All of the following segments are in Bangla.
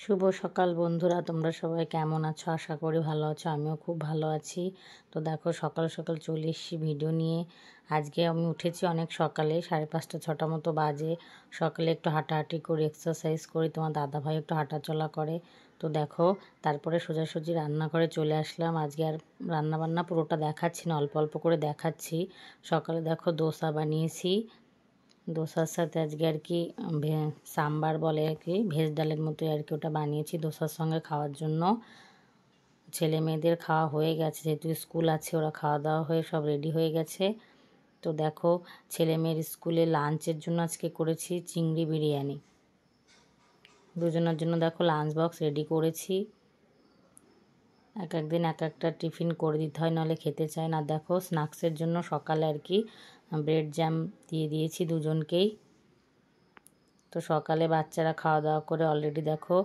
শুভ সকাল বন্ধুরা, তোমরা সবাই কেমন আছো? আশা করি ভালো আছো। আমিও খুব ভালো আছি। তো দেখো সকাল সকাল চলে এসেছি ভিডিও নিয়ে। আজকে আমি উঠেছি অনেক সকালে, 5:30 6টা মতো বাজে। সকালে একটু হাঁটাহাঁটি করি, এক্সারসাইজ করি, তোমার দাদাভাই একটু হাঁটাচলা করে। তো দেখো তারপরে সোজাসুজি রান্নাঘরে চলে আসলাম। আজকে আর রান্নাবান্না পুরোটা দেখাচ্ছি না, অল্প অল্প করে দেখাচ্ছি। সকালে দেখো দোসা বানিয়েছি। দোসার সাথে আজকে আর কি সাম্বার বলে আর কি, ভেজ ডালের মতো আর কি, ওটা বানিয়েছি দোসার সঙ্গে খাওয়ার জন্য। ছেলে মেয়েদের খাওয়া হয়ে গেছে, যেহেতু স্কুল আছে, ওরা খাওয়া দাওয়া হয়ে সব রেডি হয়ে গেছে। তো দেখো ছেলে মেয়ের স্কুলে লাঞ্চের জন্য আজকে করেছি চিংড়ি বিরিয়ানি। দুজনের জন্য দেখো লাঞ্চ বক্স রেডি করেছি। এক একদিন এক একটা টিফিন করে দিতে হয়, নাহলে খেতে চায় না। দেখো স্ন্যাক্সের জন্য সকালে আর কি ব্রেড জ্যাম দিয়ে দিয়েছি দুজনকেই। তো সকালে বাচ্চারা খাওয়া দাওয়া করে অলরেডি দেখো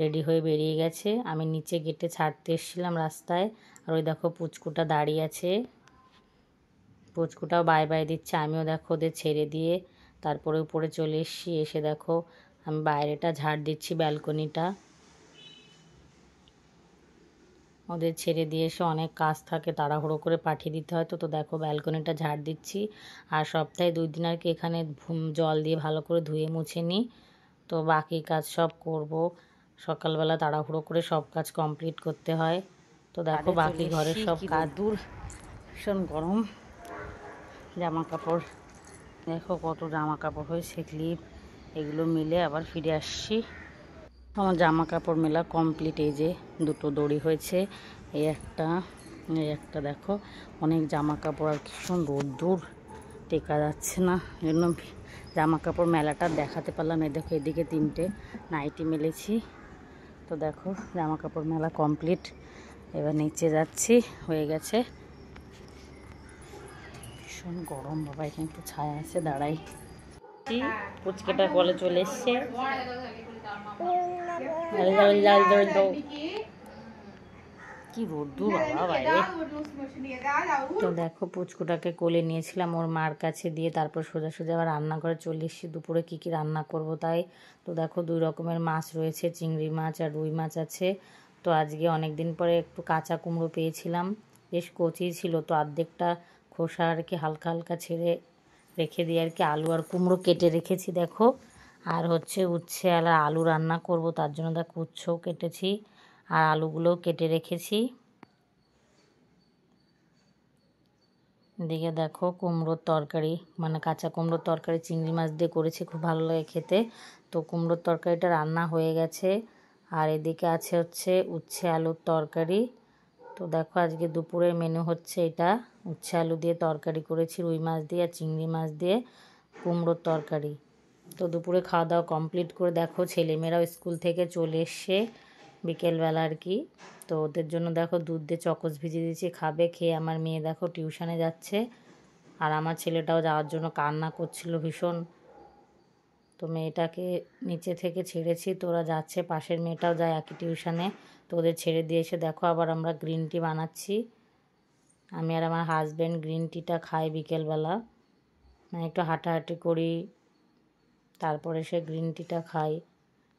রেডি হয়ে বেরিয়ে গেছে। আমি নিচে গেটে ছাড়তে এসেছিলাম রাস্তায়, আর ওই দেখো পুচকুটা দাঁড়িয়ে আছে, পুচকুটাও বাই বাই দিচ্ছে। আমিও দেখো ওদের ছেড়ে দিয়ে তারপরে উপরে চলে এসেছি। এসে দেখো আমি বাইরেটা ঝাড় দিচ্ছি, ব্যালকনিটা। ওদের ছেড়ে দিয়ে এসে অনেক কাজ থাকে, তাড়াহুড়ো করে পাঠিয়ে দিতে হয়। তো দেখো ব্যালকনিটা ঝাড় দিচ্ছি। আর সপ্তাহে 2 দিন আর কি এখানে জল দিয়ে ভালো করে ধুয়ে মুছে নিই। তো বাকি কাজ সব করব, সকালবেলা তাড়াহুড়ো করে সব কাজ কমপ্লিট করতে হয়। তো দেখো বাকি ঘরের সব কাজ, দূর ভীষণ গরম। জামা কাপড় দেখো কত জামা কাপড় হয়েছে, ক্লিপ এগুলো মিলে আবার ফিরে আসছি। আমার জামা কাপড় মেলা কমপ্লিট। এই যে দুটো দড়ি হয়েছে, এই একটা দেখো অনেক জামা কাপড়, আর ভীষণ রোদ্দুর, টেকা যাচ্ছে না, জন্য জামা কাপড় মেলাটা দেখাতে পারলাম। এই দেখো এদিকে 3টে নাইটি মেলেছি। তো দেখো জামা কাপড় মেলা কমপ্লিট। এবার নিচে যাচ্ছি, হয়ে গেছে। ভীষণ গরম বাবা, এখানে একটু ছায়া আছে, দাঁড়াই। পুচকেটা কলে চলে এসছে। কি রোদ্দুর বাবা বাইরে। তো দেখো পুচকুটাকে কোলে নিয়েছিলাম ওর মার কাছে দিয়ে, তারপর সোজা সোজা আবার রান্নাঘরে চলে এসেছি। দুপুরে কী কী রান্না করব তাই। তো দেখো 2 রকমের মাছ রয়েছে, চিংড়ি মাছ আর রুই মাছ আছে। তো আজকে অনেক দিন পরে একটু কাঁচা কুমড়ো পেয়েছিলাম, বেশ কচি ছিল, তো অর্ধেকটা খোসা আর কি হালকা হালকা ছেড়ে রেখে দিয়ে আর কি আলু আর কুমড়ো কেটে রেখেছি দেখো। আর হচ্ছে উচ্ছে আর আলু রান্না করব, তার জন্য দেখো উচ্ছেও কেটেছি আর আলুগুলোও কেটে রেখেছি। এদিকে দেখো কুমড়োর তরকারি, মানে কাঁচা কুমড়োর তরকারি চিংড়ি মাছ দিয়ে করেছি, খুব ভালো লাগে খেতে। তো কুমড়োর তরকারিটা রান্না হয়ে গেছে। আর এদিকে আছে হচ্ছে উচ্ছে আলুর তরকারি। তো দেখো আজকে দুপুরের মেনু হচ্ছে এটা, উচ্ছে আলু দিয়ে তরকারি করেছি, রুই মাছ দিয়ে আর চিংড়ি মাছ দিয়ে কুমড়োর তরকারি। তো দুপুরে খাওয়া দাওয়া কমপ্লিট করে দেখো ছেলেমেয়েরাও স্কুল থেকে চলে এসছে বিকেলবেলা আর কি। তো ওদের জন্য দেখো দুধ দিয়ে চকোস ভিজিয়ে দিয়েছি, খাবে। খেয়ে আমার মেয়ে দেখো টিউশনে যাচ্ছে, আর আমার ছেলেটাও যাওয়ার জন্য কান্না করছিল ভীষণ। তো মেয়েটাকে নিচে থেকে ছেড়েছি, তো ওরা যাচ্ছে, পাশের মেয়েটাও যায় একই টিউশনে। তো ওদের ছেড়ে দিয়ে এসে দেখো আবার আমরা গ্রিন টি বানাচ্ছি। আমি আর আমার হাজব্যান্ড গ্রিন টিটা খাই বিকেলবেলা, মানে একটু হাঁটাহাঁটি করি, তারপরে সে গ্রিন টিটা খাই।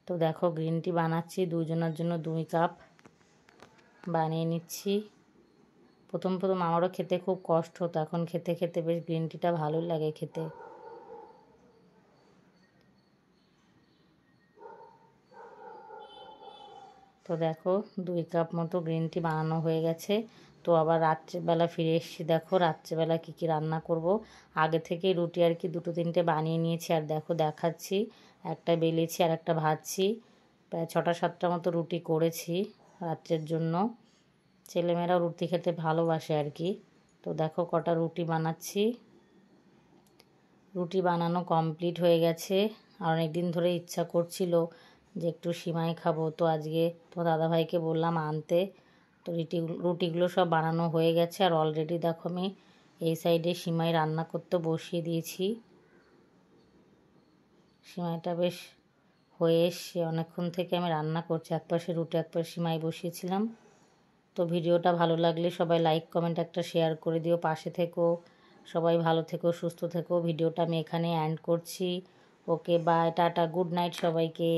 তো দেখো গ্রিন টি বানাচ্ছি, দুজনের জন্য 2 কাপ বানিয়ে নিচ্ছি। প্রথম প্রথম আমারও খেতে খুব কষ্ট হতো, এখন খেতে খেতে বেশ গ্রিন টিটা ভালোই লাগে খেতে। তো দেখো 2 কাপ মতো গ্রিন টি বানানো হয়ে গেছে। তো আবার রাত্রেবেলা ফিরে এসেছি, দেখো রাত্রেবেলা কী কী রান্না করব। আগে থেকে রুটি আর কি 2 3টে বানিয়ে নিয়েছি, আর দেখো দেখাচ্ছি, একটা বেলেছি আর একটা ভাজছি। প্রায় 6টা 7টা মতো রুটি করেছি রাত্রের জন্য। ছেলেমেয়েরাও রুটি খেতে ভালোবাসে আর কি। তো দেখো কটা রুটি বানাচ্ছি। রুটি বানানো কমপ্লিট হয়ে গেছে। আর অনেক দিন ধরে ইচ্ছা করছিল যে একটু সিমাই খাবো, তো আজকে তো দাদাভাইকে বললাম আনতে। তো রুটিগুলো সব বানানো হয়ে গেছে, আর অলরেডি দেখো আমি এই সাইডে সিমাই রান্না করতে বসিয়ে দিয়েছি। সিমাইটা বেশ হয়ে এসছে, অনেকক্ষণ থেকে আমি রান্না করছি, একপাশে রুটি একপাশে সিমাই বসিয়েছিলাম। তো ভিডিওটা ভালো লাগলে সবাই লাইক কমেন্ট একটা শেয়ার করে দিও, পাশে থেকো। সবাই ভালো থেকো, সুস্থ থেকো। ভিডিওটা আমি এখানে এন্ড করছি। Okay bye, tata, good night সবাইকে।